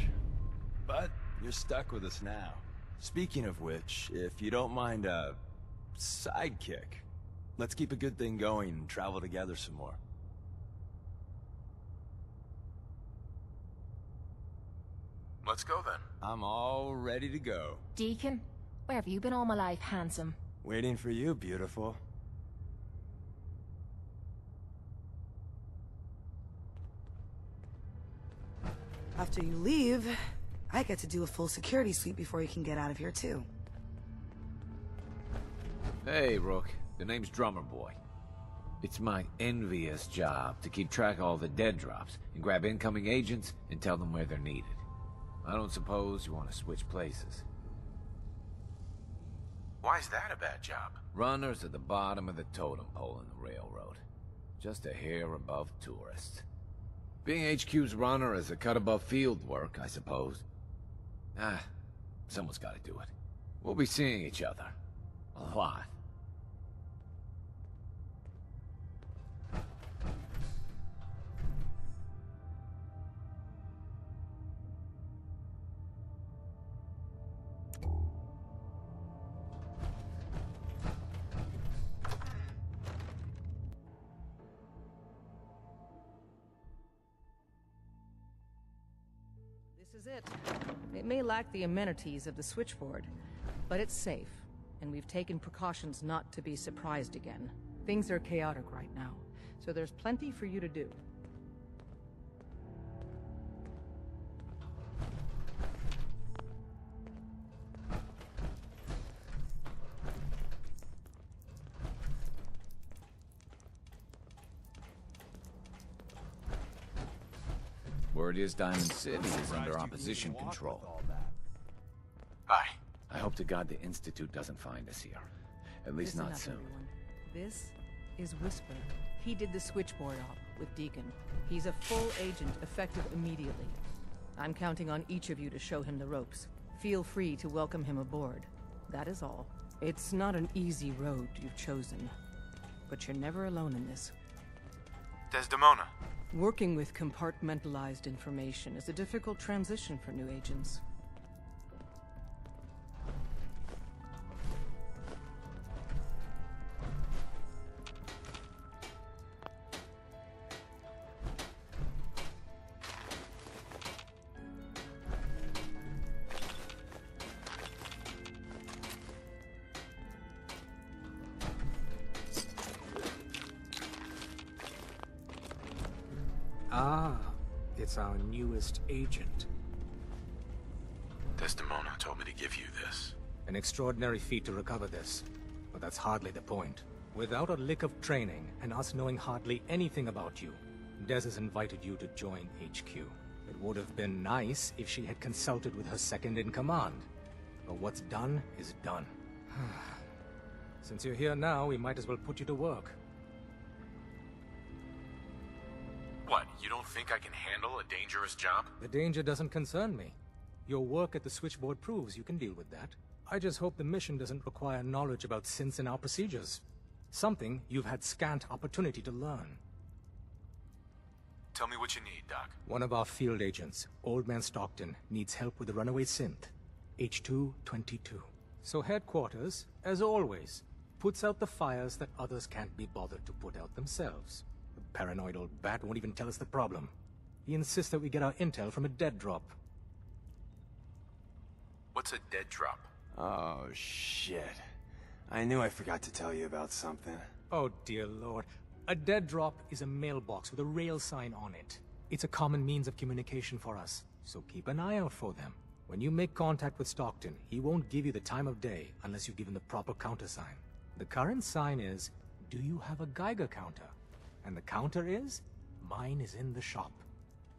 But you're stuck with us now. Speaking of which, if you don't mind a sidekick, let's keep a good thing going and travel together some more. Let's go then. I'm all ready to go. Deacon, where have you been all my life, handsome? Waiting for you, beautiful. After you leave, I get to do a full security sweep before you can get out of here, too. Hey, Rook. The name's Drummer Boy. It's my envious job to keep track of all the dead drops and grab incoming agents and tell them where they're needed. I don't suppose you want to switch places. Why is that a bad job? Runners at the bottom of the totem pole in the railroad. Just a hair above tourists. Being HQ's runner is a cut above field work, I suppose. Someone's got to do it. We'll be seeing each other. A lot. This is it. It may lack the amenities of the switchboard, but it's safe, and we've taken precautions not to be surprised again. Things are chaotic right now, so there's plenty for you to do. Word is Diamond City is under opposition control. Hi. I hope to God the Institute doesn't find us here. At least Listen not up, soon. everyone. This is Whisper. He did the switchboard op with Deacon. He's a full agent, effective immediately. I'm counting on each of you to show him the ropes. Feel free to welcome him aboard. That is all. It's not an easy road you've chosen, but you're never alone in this. Desdemona. Working with compartmentalized information is a difficult transition for new agents. Ah, it's our newest agent. Desdemona told me to give you this. An extraordinary feat to recover this, but that's hardly the point. Without a lick of training, and us knowing hardly anything about you, Des has invited you to join HQ. It would have been nice if she had consulted with her second-in-command. But what's done is done. Since you're here now, we might as well put you to work. What, you don't think I can handle a dangerous job? The danger doesn't concern me. Your work at the switchboard proves you can deal with that. I just hope the mission doesn't require knowledge about synths and our procedures. Something you've had scant opportunity to learn. Tell me what you need, Doc. One of our field agents, Old Man Stockton, needs help with the runaway synth, H222. So headquarters, as always, puts out the fires that others can't be bothered to put out themselves. The paranoid old bat won't even tell us the problem. He insists that we get our intel from a dead drop. What's a dead drop? Oh, shit. I knew I forgot to tell you about something. Oh, dear lord. A dead drop is a mailbox with a rail sign on it. It's a common means of communication for us, so keep an eye out for them. When you make contact with Stockton, he won't give you the time of day unless you give him the proper countersign. The current sign is, do you have a Geiger counter? And the counter is, Mine is in the shop.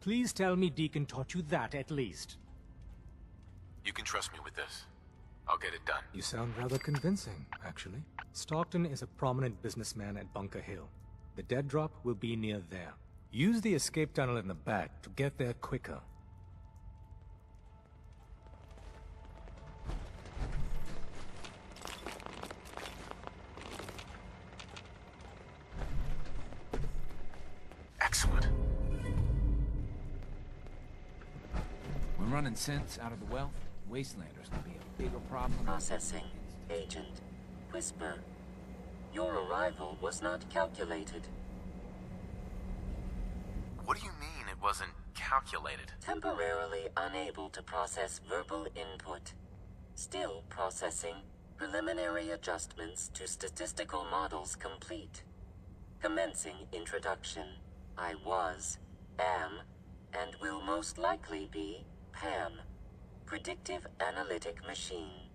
Please tell me Deacon taught you that at least. You can trust me with this. I'll get it done. You sound rather convincing, actually. Stockton is a prominent businessman at Bunker Hill. The dead drop will be near there. Use the escape tunnel in the back to get there quicker. Excellent. When running sense out of the wealth, Wastelanders can be a bigger problem. Processing, Agent. Whisper. Your arrival was not calculated. What do you mean it wasn't calculated? Temporarily unable to process verbal input. Still processing. Preliminary adjustments to statistical models complete. Commencing introduction. I was, am, and will most likely be Pam. Predictive Analytic Machine.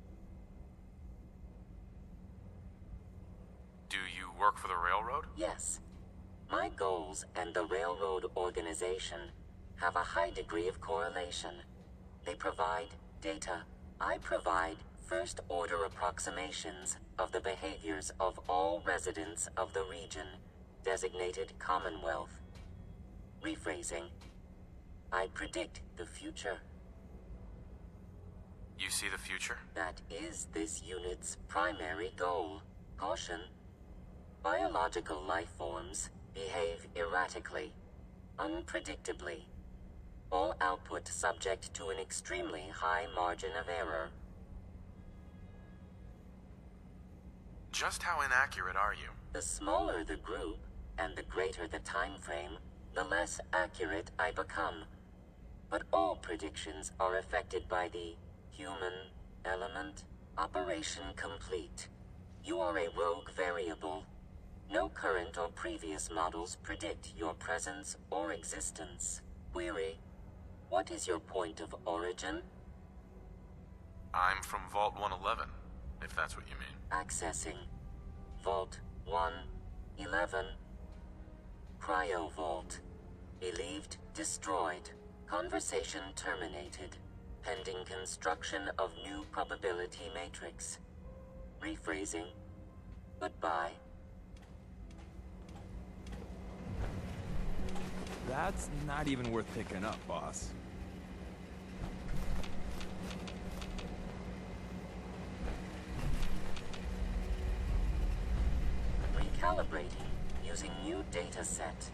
Do you work for the railroad? Yes. My goals and the railroad organization have a high degree of correlation. They provide data. I provide first-order approximations of the behaviors of all residents of the region designated Commonwealth. Rephrasing. I predict the future. You see the future? That is this unit's primary goal. Caution. Biological life forms behave erratically, unpredictably. All output subject to an extremely high margin of error. Just how inaccurate are you? The smaller the group, and the greater the time frame, the less accurate I become. But all predictions are affected by the human element. Operation complete. You are a rogue variable. No current or previous models predict your presence or existence. Query. What is your point of origin? I'm from Vault 111, if that's what you mean. Accessing. Vault 111. Cryo Vault. Believed destroyed. Conversation terminated. Pending construction of new probability matrix. Rephrasing. Goodbye. That's not even worth picking up, boss. Recalibrating using new data set.